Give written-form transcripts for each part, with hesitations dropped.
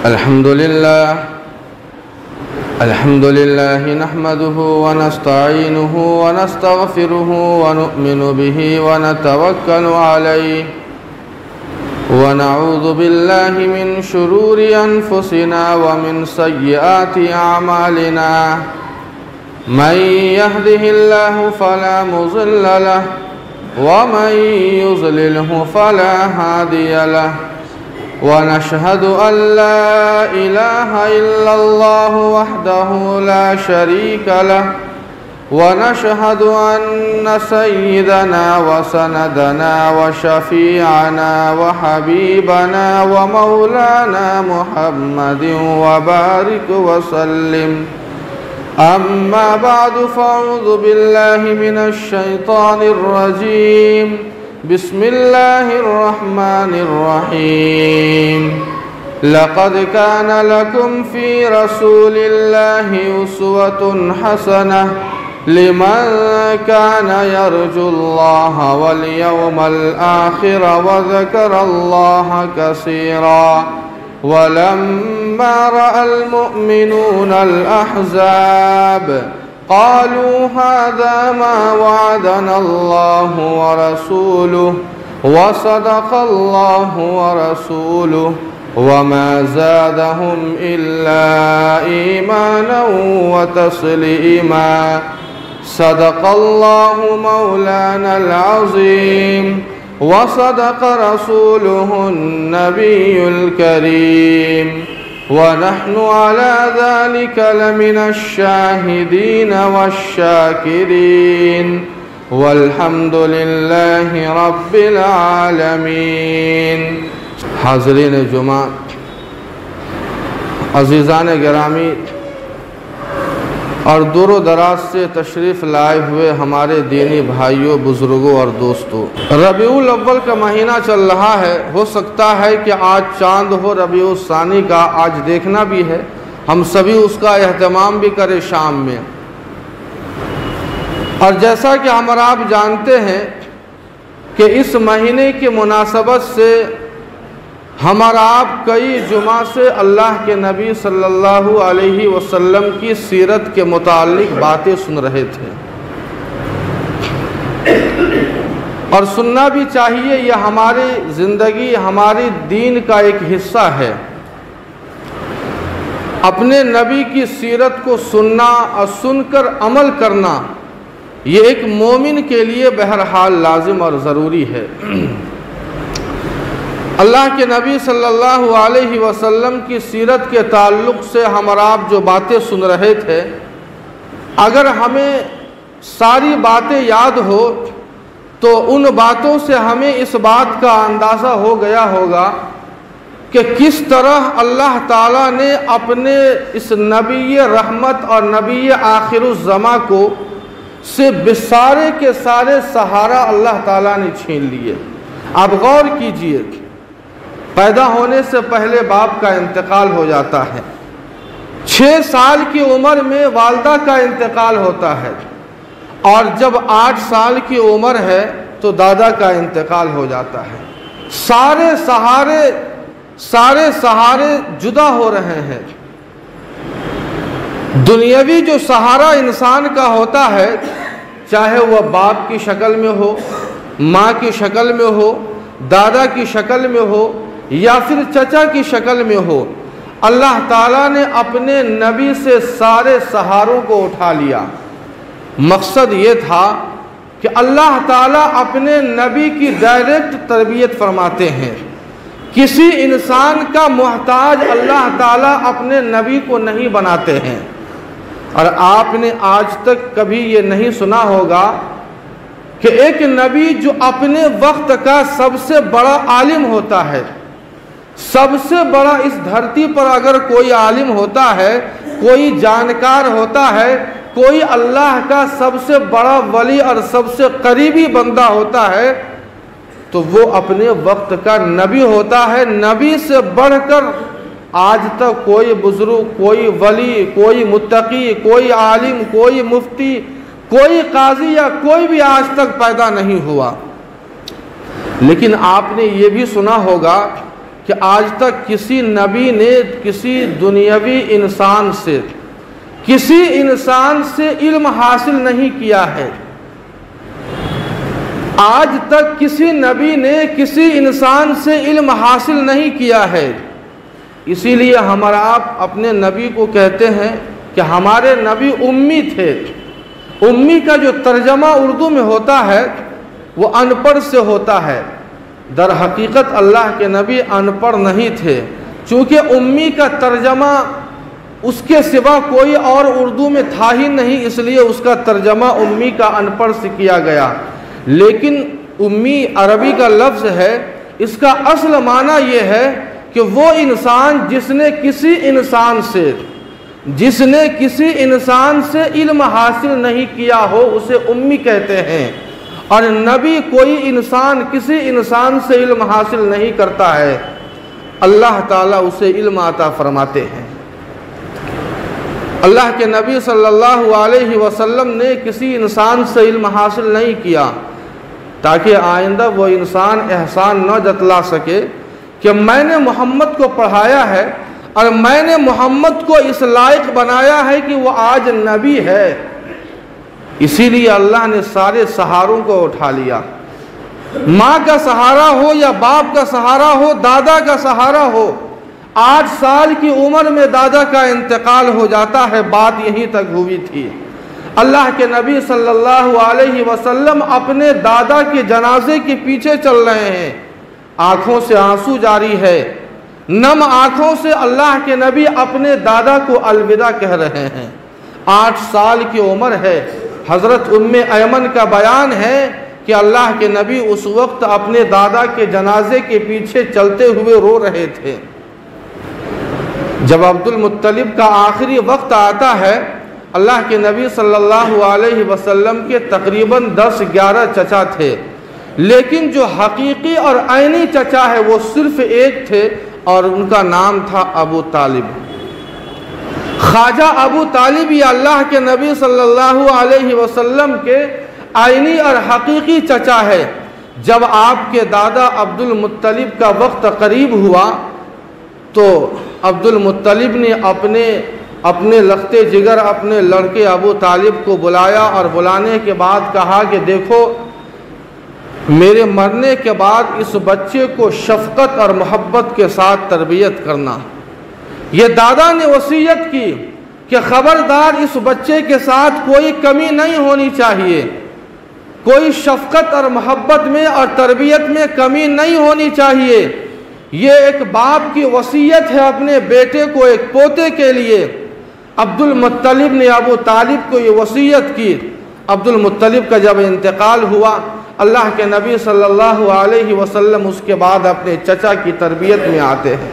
अल्हम्दुलिल्लाह नहमदुहु व नस्तईनुहु व नस्तगफिरुहु व नु'मिनु बिही व नतवक्कलु अलैहि व नऊज़ु बिल्लाहि मिन शुरूरि अनफुसिना व मिन सय्यिआति अमालिना मन यहदिहिल्लाहु फला मुज़िल्ल लहु व मन युज़लिलहु फला हादिय लहु व नशहदु अल्ला इलाहा इल्लल्लाहु वहदहु ला शरीका लहु व नशहदु अन्न सय्यिदना व सनदना व शफीअना व हबीबना व मौलाना मुहम्मदिन व बारिक व सल्लिम। अम्मा बअदु फ़अऊज़ु बिल्लाहि मिनश शैतानिर रजीम। बिस्मिल्लाहिर्रहमानिर्रहीम। लक़द कान लकुम फ़ी रसूलिल्लाहि उस्वतुन हसनह लिमन कान यरजुल्लाह वल यौमल आखिर व ज़करल्लाह कसीरा। वलम्मा रअल मुअमिनूनल अहज़ाब क़ालू हाज़ा मा वअदनल्लाहु व रसूलुहु व सदक़ल्लाहु व रसूलुहु व मा ज़ादहुम इल्ला ईमानन व तस्लीमा। सदक़ल्लाहु मौलानल अज़ीम व सदक़ रसूलुहुन नबियुल करीम व नहनु अला ज़ालिका लमिनश शाहिदीन वश्शाकिरीन वल्हम्दुलिल्लाहि रब्बिल आलमीन। हाज़रीन जुमा, अज़ीज़ान गिरामी और दूर दराज से तशरीफ़ लाए हुए हमारे दीनी भाइयों, बुज़ुर्गों और दोस्तों, रबीउल अव्वल का महीना चल रहा है। हो सकता है कि आज चांद हो रबीउल सानी का, आज देखना भी है, हम सभी उसका एहतमाम भी करें शाम में। और जैसा कि हम और आप जानते हैं कि इस महीने की मुनासबत से हमारा आप कई जुमा से अल्लाह के नबी सल्लल्लाहु अलैहि वसल्लम की सीरत के मुताल्लिक बातें सुन रहे थे, और सुनना भी चाहिए। यह हमारी ज़िंदगी, हमारी दीन का एक हिस्सा है। अपने नबी की सीरत को सुनना और सुनकर अमल करना, ये एक मोमिन के लिए बहरहाल लाजिम और ज़रूरी है। अल्लाह के नबी सल्लल्लाहु अलैहि वसल्लम की सीरत के ताल्लुक़ से हम और आप जो बातें सुन रहे थे, अगर हमें सारी बातें याद हो तो उन बातों से हमें इस बात का अंदाज़ा हो गया होगा कि किस तरह अल्लाह ताला ने अपने इस नबी रहमत और नबी आखिरुज़्ज़मा को से सारे के सारे सहारा अल्लाह ताला ने छीन लिए। आप गौर कीजिए, पैदा होने से पहले बाप का इंतकाल हो जाता है, 6 साल की उम्र में वालदा का इंतकाल होता है, और जब 8 साल की उम्र है तो दादा का इंतकाल हो जाता है। सारे सहारे जुदा हो रहे हैं। दुनियावी जो सहारा इंसान का होता है, चाहे वह बाप की शक्ल में हो, माँ की शक्ल में हो, दादा की शक्ल में हो या फिर चचा की शक्ल में हो, अल्लाह ताला ने अपने नबी से सारे सहारों को उठा लिया। मकसद ये था कि अल्लाह ताला अपने नबी की डायरेक्ट तरबियत फरमाते हैं। किसी इंसान का मोहताज अल्लाह ताला अपने नबी को नहीं बनाते हैं। और आपने आज तक कभी ये नहीं सुना होगा कि एक नबी जो अपने वक्त का सबसे बड़ा आलिम होता है, सबसे बड़ा इस धरती पर अगर कोई आलिम होता है, कोई जानकार होता है, कोई अल्लाह का सबसे बड़ा वली और सबसे करीबी बंदा होता है, तो वो अपने वक्त का नबी होता है। नबी से बढ़कर आज तक कोई बुजुर्ग, कोई वली, कोई मुत्तकी, कोई आलिम, कोई मुफ्ती, कोई काजी या कोई भी आज तक पैदा नहीं हुआ। लेकिन आपने ये भी सुना होगा कि आज तक किसी नबी ने किसी दुनियावी इंसान से इल्म हासिल नहीं किया है। आज तक किसी नबी ने किसी इंसान से इल्म हासिल नहीं किया है। इसीलिए हमारा आप अपने नबी को कहते हैं कि हमारे नबी उम्मी थे। उम्मी का जो तर्जमा उर्दू में होता है वो अनपढ़ से होता है। दर हकीकत अल्लाह के नबी अनपढ़ नहीं थे, चूँकि उम्मी का तर्जमा उसके सिवा कोई और उर्दू में था ही नहीं, इसलिए उसका तर्जमा उम्मी का अनपढ़ से किया गया। लेकिन उम्मी अरबी का लफ्ज़ है, इसका असल माना ये है कि वो इंसान जिसने किसी इंसान से इल्म हासिल नहीं किया हो उसे उम्मी कहते हैं। और नबी कोई इंसान किसी इंसान से इल्म हासिल नहीं करता है, अल्लाह ताला उसे इल्म अता फरमाते हैं। अल्लाह के नबी सल्लल्लाहु अलैहि वसल्लम ने किसी इंसान से इल्म हासिल नहीं किया ताकि आइंदा वो इंसान एहसान न जतला सके कि मैंने मोहम्मद को पढ़ाया है और मैंने मोहम्मद को इस लायक बनाया है कि वो आज नबी है। इसीलिए अल्लाह ने सारे सहारों को उठा लिया। माँ का सहारा हो या बाप का सहारा हो, दादा का सहारा हो। 8 साल की उम्र में दादा का इंतकाल हो जाता है, बात यहीं तक हुई थी। अल्लाह के नबी सल्लल्लाहु अलैहि वसल्लम अपने दादा के जनाजे के पीछे चल रहे हैं, आँखों से आंसू जारी है। नम आँखों से अल्लाह के नबी अपने दादा को अलविदा कह रहे हैं। 8 साल की उम्र है। हज़रत उम्मे ऐमन का बयान है कि अल्लाह के नबी उस वक्त अपने दादा के जनाजे के पीछे चलते हुए रो रहे थे। जब अब्दुल मुत्तलिब का आखिरी वक्त आता है, अल्लाह के नबी सल्लल्लाहु अलैहि वसल्लम के तकरीबन 10-11 चचा थे, लेकिन जो हकीकी और ऐनी चचा है वो सिर्फ एक थे और उनका नाम था अबू तालिब। ख्वाजा अबू तालिब ये अल्लाह के नबी सल्लल्लाहु अलैहि वसल्लम के आइनी और हकीकी चचा है। जब आपके दादा अब्दुल मुत्तलिब का वक्त करीब हुआ तो अब्दुल मुत्तलिब ने अपने लखते जिगर अपने लड़के अबू तालिब को बुलाया और बुलाने के बाद कहा कि देखो, मेरे मरने के बाद इस बच्चे को शफ़क़त और मोहब्बत के साथ तरबियत करना। ये दादा ने वसीयत की कि ख़बरदार इस बच्चे के साथ कोई कमी नहीं होनी चाहिए, कोई शफ़क़त और मोहब्बत में और तरबियत में कमी नहीं होनी चाहिए। ये एक बाप की वसीयत है अपने बेटे को, एक पोते के लिए। अब्दुल मुत्तलिब ने अबू तालिब को ये वसीयत की। अब्दुल मुत्तलिब का जब इंतकाल हुआ, अल्लाह के नबी सल्लल्लाहु अलैहि वसल्लम उसके बाद अपने चचा की तरबियत में आते हैं।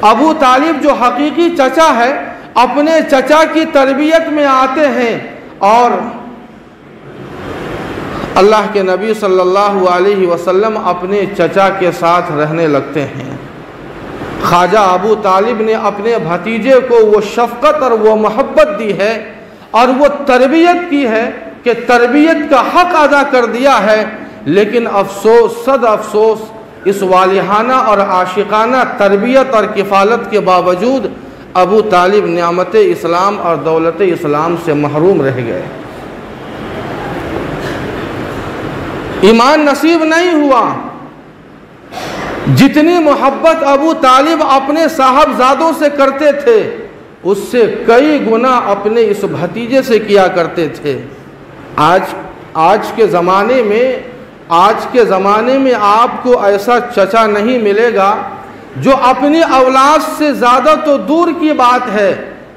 अबू तालिब जो हकीकी चचा है अपने चचा की तरबियत में आते हैं और अल्लाह के नबी सल्लल्लाहु अलैहि वसल्लम अपने चचा के साथ रहने लगते हैं। ख्वाजा अबू तालिब ने अपने भतीजे को वो शफ़क़त और वो मोहब्बत दी है और वो तरबियत की है कि तरबियत का हक़ अदा कर दिया है। लेकिन अफसोस, सद अफसोस, इस वालिहाना और आशिकाना तरबियत और किफ़ालत के बावजूद अबू तालिब नियामत इस्लाम और दौलत इस्लाम से महरूम रह गए। ईमान नसीब नहीं हुआ। जितनी मोहब्बत अबू तालिब अपने साहबजादों से करते थे उससे कई गुना अपने इस भतीजे से किया करते थे। आज के ज़माने में आपको ऐसा चचा नहीं मिलेगा जो अपनी औलाद से ज़्यादा तो दूर की बात है,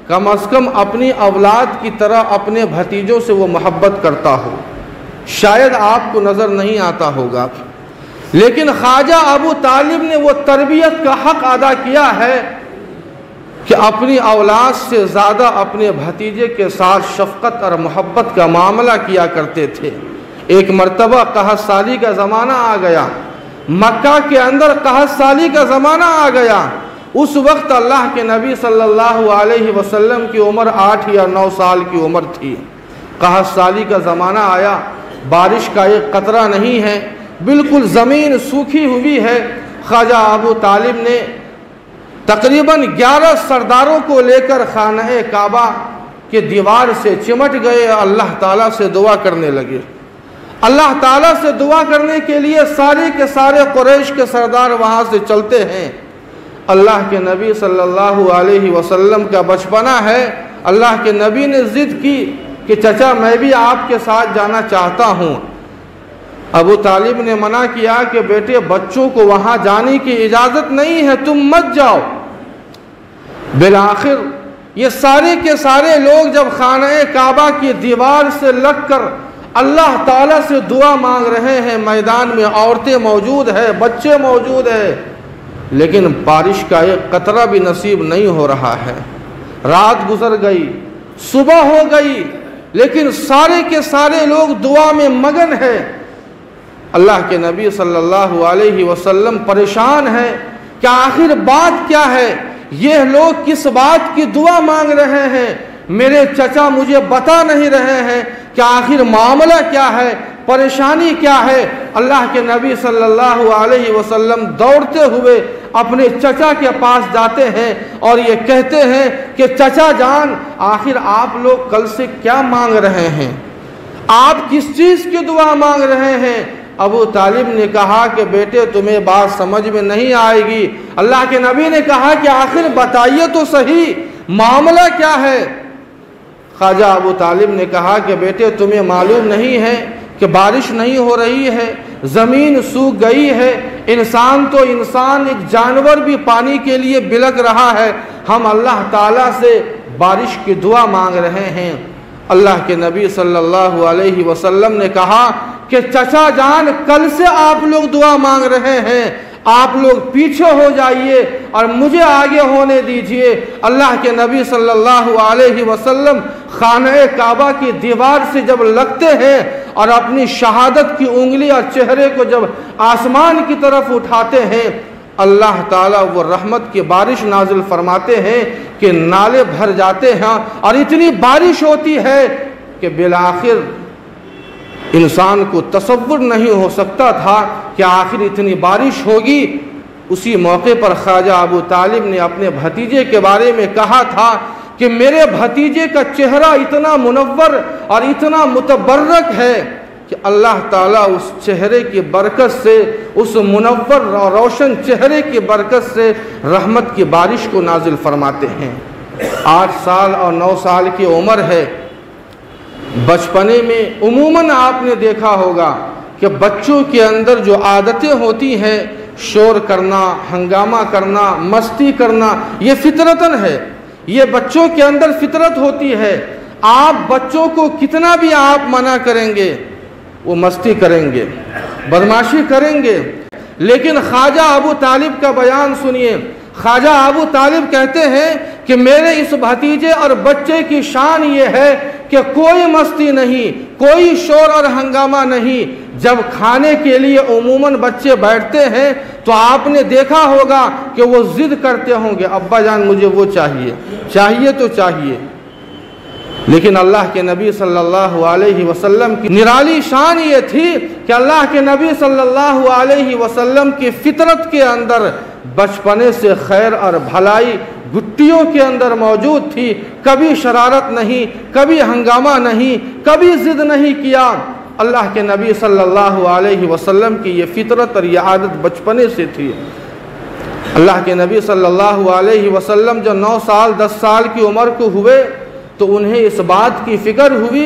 कम अज़ कम अपनी औलाद की तरह अपने भतीजों से वो मोहब्बत करता हो। शायद आपको नज़र नहीं आता होगा, लेकिन ख्वाजा अबू तालिब ने वो तरबियत का हक़ अदा किया है कि अपनी औलाद से ज़्यादा अपने भतीजे के साथ शफ़क़त और मोहब्बत का मामला किया करते थे। एक मरतबा कहत साली का ज़माना आ गया, मक्का के अंदर कहत साली का ज़माना आ गया। उस वक्त अल्लाह के नबी सल्लल्लाहु अलैहि वसल्लम की उम्र 8 या 9 साल की उम्र थी। कहत साली का ज़माना आया, बारिश का एक कतरा नहीं है, बिल्कुल ज़मीन सूखी हुई है। ख्वाजा अबू तालिब ने तकरीबन 11 सरदारों को लेकर खाना काबा के दीवार से चिमट गए, अल्लाह ताला से दुआ करने लगे। अल्लाह ताला से दुआ करने के लिए सारे के सारे कुरैश के सरदार वहाँ से चलते हैं। अल्लाह के नबी सल्लल्लाहु अलैहि वसल्लम का बचपना है। अल्लाह के नबी ने ज़िद की कि चचा मैं भी आपके साथ जाना चाहता हूँ। अबू तालिब ने मना किया कि बेटे बच्चों को वहाँ जाने की इजाज़त नहीं है, तुम मत जाओ। बिलाखिर ये सारे के सारे लोग जब खाना काबा की दीवार से लगकर अल्लाह ताला से दुआ मांग रहे हैं, मैदान में औरतें मौजूद है, बच्चे मौजूद है, लेकिन बारिश का एक कतरा भी नसीब नहीं हो रहा है। रात गुजर गई, सुबह हो गई, लेकिन सारे के सारे लोग दुआ में मगन है। अल्लाह के नबी सल्लल्लाहु अलैहि वसल्लम परेशान है कि आखिर बात क्या है, ये लोग किस बात की दुआ मांग रहे हैं, मेरे चचा मुझे बता नहीं रहे हैं कि आखिर मामला क्या है, परेशानी क्या है। अल्लाह के नबी सल्लल्लाहु अलैहि वसल्लम दौड़ते हुए अपने चचा के पास जाते हैं और ये कहते हैं कि चचा जान आखिर आप लोग कल से क्या मांग रहे हैं, आप किस चीज़ की दुआ मांग रहे हैं। अबू तालिब ने कहा कि बेटे तुम्हें बात समझ में नहीं आएगी। अल्लाह के नबी ने कहा कि आखिर बताइए तो सही मामला क्या है। ख्वाजा अबू तालिब ने कहा कि बेटे तुम्हें मालूम नहीं है कि बारिश नहीं हो रही है, ज़मीन सूख गई है, इंसान तो इंसान एक जानवर भी पानी के लिए बिलख रहा है, हम अल्लाह ताला से बारिश की दुआ मांग रहे हैं। अल्लाह के नबी सल्लल्लाहु अलैहि वसल्लम ने कहा कि चचा जान कल से आप लोग दुआ मांग रहे हैं, आप लोग पीछे हो जाइए और मुझे आगे होने दीजिए। अल्लाह के नबी सल्लल्लाहु अलैहि वसल्लम खाना काबा की दीवार से जब लगते हैं और अपनी शहादत की उंगली और चेहरे को जब आसमान की तरफ उठाते हैं, अल्लाह ताला वो रहमत की बारिश नाजिल फरमाते हैं कि नाले भर जाते हैं और इतनी बारिश होती है कि बिलाखिर इंसान को तसव्वुर नहीं हो सकता था कि आखिर इतनी बारिश होगी। उसी मौके पर ख्वाजा अबू तालिब ने अपने भतीजे के बारे में कहा था कि मेरे भतीजे का चेहरा इतना मुनव्वर और इतना मुतबर्रक है कि अल्लाह ताला उस चेहरे की बरकत से, उस मुनव्वर और रोशन चेहरे की बरकत से रहमत की बारिश को नाजिल फरमाते हैं। 8 साल और 9 साल की उम्र है। बचपने में उमूमन आपने देखा होगा कि बच्चों के अंदर जो आदतें होती हैं, शोर करना, हंगामा करना, मस्ती करना, ये फितरतन है, ये बच्चों के अंदर फितरत होती है। आप बच्चों को कितना भी आप मना करेंगे वो मस्ती करेंगे, बदमाशी करेंगे। लेकिन ख्वाजा अबू तालिब का बयान सुनिए। ख्वाजा अबू तालिब कहते हैं कि मेरे इस भतीजे और बच्चे की शान ये है कि कोई मस्ती नहीं, कोई शोर और हंगामा नहीं। जब खाने के लिए उमूमन बच्चे बैठते हैं तो आपने देखा होगा कि वो जिद करते होंगे, अब्बा जान मुझे वो चाहिए, चाहिए तो चाहिए। लेकिन अल्लाह के नबी सल्लल्लाहु अलैहि वसल्लम की निराली शान ये थी कि अल्लाह के नबी सल्लल्लाहु अलैहि वसल्लम की फितरत के अंदर बचपने से खैर और भलाई गुट्टियों के अंदर मौजूद थी। कभी शरारत नहीं, कभी हंगामा नहीं, कभी जिद नहीं किया। अल्लाह के नबी सल्लल्लाहु अलैहि वसल्लम की ये फितरत और ये आदत बचपने से थी। अल्लाह के नबी सल्लल्लाहु अलैहि वसल्लम जब 9 साल 10 साल की उम्र को हुए तो उन्हें इस बात की फ़िक्र हुई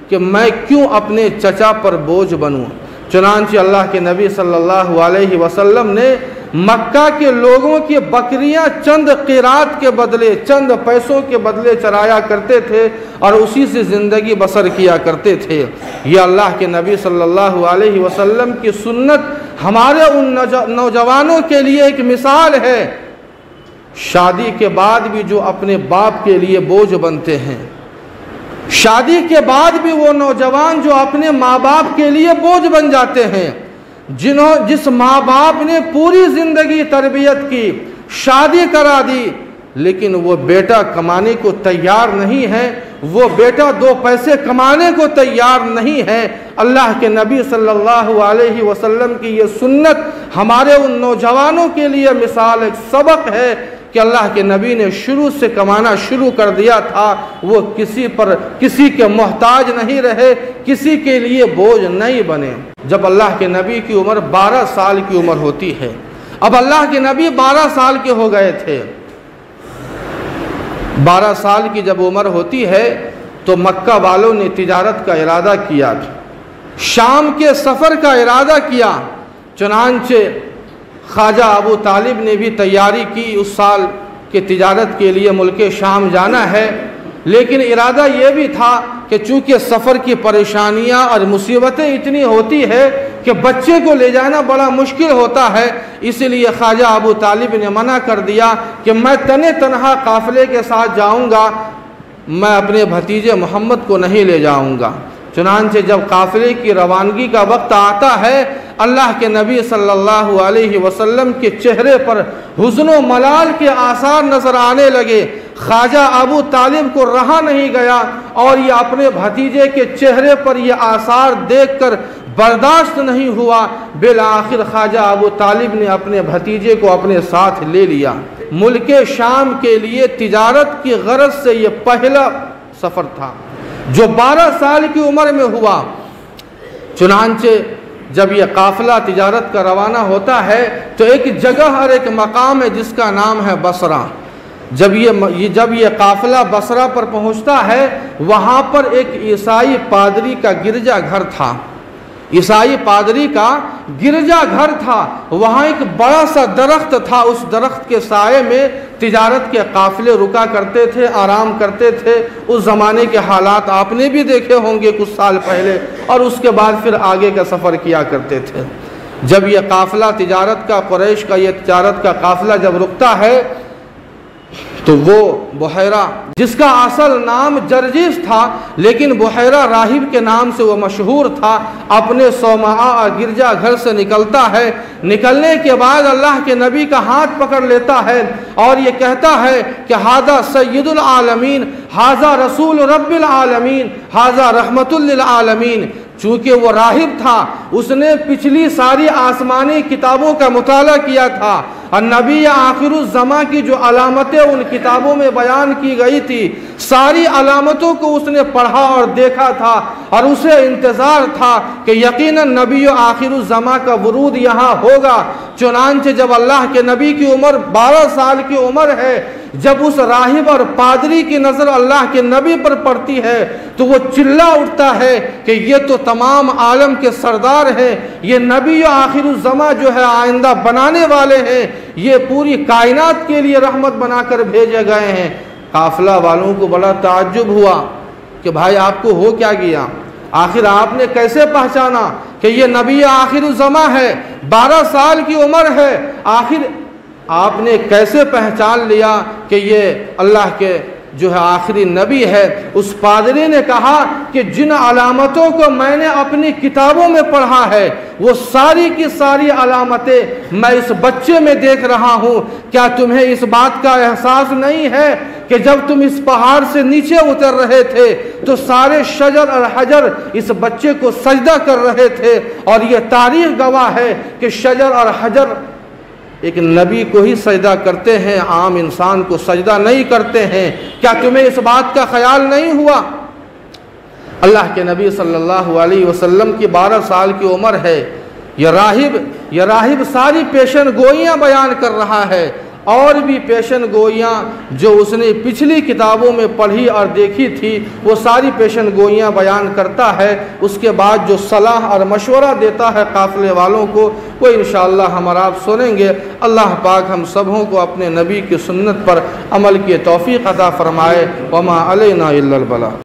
कि मैं क्यों अपने चचा पर बोझ बनूं। चुनांचे अल्लाह के नबी सल्लल्लाहु अलैहि वसल्लम ने मक्का के लोगों की बकरियां चंद क़िरात के बदले, चंद पैसों के बदले चराया करते थे और उसी से ज़िंदगी बसर किया करते थे। ये अल्लाह के नबी सल्लल्लाहु अलैहि वसल्लम की सुन्नत हमारे उन नौजवानों के लिए एक मिसाल है। शादी के बाद भी जो अपने बाप के लिए बोझ बनते हैं, शादी के बाद भी वो नौजवान जो अपने माँ बाप के लिए बोझ बन जाते हैं, जिस माँ बाप ने पूरी ज़िंदगी तरबियत की, शादी करा दी, लेकिन वो बेटा कमाने को तैयार नहीं है, वो बेटा 2 पैसे कमाने को तैयार नहीं है। अल्लाह के नबी सल्लल्लाहु अलैहि वसल्लम की ये सुन्नत हमारे उन नौजवानों के लिए मिसाल, एक सबक है कि अल्लाह के नबी ने शुरू से कमाना शुरू कर दिया था। वो किसी के मोहताज नहीं रहे, किसी के लिए बोझ नहीं बने। जब अल्लाह के नबी की उम्र 12 साल की उम्र होती है, अब अल्लाह के नबी 12 साल के हो गए थे। 12 साल की जब उम्र होती है तो मक्का वालों ने तिजारत का इरादा किया, शाम के सफ़र का इरादा किया। चुनांचे ख्वाजा अबू तालिब ने भी तैयारी की, उस साल के तिजारत के लिए मुल्क शाम जाना है। लेकिन इरादा ये भी था कि चूँकि सफ़र की परेशानियाँ और मुसीबतें इतनी होती है कि बच्चे को ले जाना बड़ा मुश्किल होता है, इसलिए ख्वाजा अबू तालिब ने मना कर दिया कि मैं तने तनहा काफ़िले के साथ जाऊँगा, मैं अपने भतीजे मोहम्मद को नहीं ले जाऊँगा। चुनांचे जब काफ़िले की रवानगी का वक्त आता है, अल्लाह के नबी सल्लल्लाहु अलैहि वसल्लम के चेहरे पर हुज़्न व मलाल के आसार नज़र आने लगे। ख्वाजा अबू तालिब को रहा नहीं गया और ये अपने भतीजे के चेहरे पर ये आसार देखकर बर्दाश्त नहीं हुआ। बिलाखिर ख्वाजा अबू तालिब ने अपने भतीजे को अपने साथ ले लिया। मुल्क शाम के लिए तिजारत की गरज से ये पहला सफ़र था जो 12 साल की उम्र में हुआ। चुनांचे जब यह काफ़िला तिजारत का रवाना होता है तो एक जगह और एक मकाम है जिसका नाम है बसरा। जब ये काफ़िला बसरा पर पहुंचता है, वहाँ पर एक ईसाई पादरी का गिरजा घर था। ईसाई पादरी का गिरजा घर था, वहाँ एक बड़ा सा दरख्त था। उस दरख्त के साए में तिजारत के काफ़िले रुका करते थे, आराम करते थे। उस ज़माने के हालात आपने भी देखे होंगे कुछ साल पहले, और उसके बाद फिर आगे का सफ़र किया करते थे। जब यह काफ़िला तिजारत का, कुरैश का ये तिजारत का काफ़िला जब रुकता है तो वो बुहैरा, जिसका असल नाम जर्जीस था लेकिन बुहैरा राहिब के नाम से वो मशहूर था, अपने सौमाआ गिरजा घर से निकलता है। निकलने के बाद अल्लाह के नबी का हाथ पकड़ लेता है और ये कहता है कि हाजा सय्यदुल आलमीन, हाजा रसूल रब्बिल आलमीन, हाजा रहमतुल लिल आलमीन। चूँकि वो राहिब था, उसने पिछली सारी आसमानी किताबों का मुताला किया था और नबी आखिरुज़्ज़मा की जो अलामतें उन किताबों में बयान की गई थी, सारी अलामतों को उसने पढ़ा और देखा था और उसे इंतज़ार था कि यकीनन नबी आखिरुज़्ज़मा का वरूद यहाँ होगा। चुनांचे जब अल्लाह के नबी की उम्र 12 साल की उम्र है, जब उस राहिब और पादरी की नज़र अल्लाह के नबी पर पड़ती है तो वो चिल्ला उठता है कि ये तो तमाम आलम के सरदार हैं, ये नबी आखिरुज़्ज़मा जो है आइंदा बनाने वाले हैं, ये पूरी कायनात के लिए रहमत बनाकर भेजे गए हैं। काफ़िला वालों को बड़ा ताज्जुब हुआ कि भाई आपको हो क्या गया, आखिर आपने कैसे पहचाना कि ये नबी आखिरुज़्ज़मा है, 12 साल की उम्र है, आखिर आपने कैसे पहचान लिया कि ये अल्लाह के जो है आखिरी नबी है? उस पादरी ने कहा कि जिन अलामतों को मैंने अपनी किताबों में पढ़ा है वो सारी की सारी अलामतें मैं इस बच्चे में देख रहा हूँ। क्या तुम्हें इस बात का एहसास नहीं है कि जब तुम इस पहाड़ से नीचे उतर रहे थे तो सारे शजर और हजर इस बच्चे को सजदा कर रहे थे, और ये तारीख गवाह है कि शजर और हजर एक नबी को ही सजदा करते हैं, आम इंसान को सजदा नहीं करते हैं। क्या तुम्हें इस बात का ख्याल नहीं हुआ? अल्लाह के नबी सल्लल्लाहु अलैहि वसल्लम की 12 साल की उम्र है। यह राहिब सारी पेशन गोइयाँ बयान कर रहा है, और भी पेशन गोइयाँ जो उसने पिछली किताबों में पढ़ी और देखी थी वो सारी पेशन गोइयाँ बयान करता है। उसके बाद जो सलाह और मशवरा देता है काफ़िले वालों को, वो इंशाअल्लाह हम और आप सुनेंगे। अल्लाह पाक हम सबों को अपने नबी की सुन्नत पर अमल की तौफीक अता फ़रमाए। वमा अलैना इल्लल बलाग।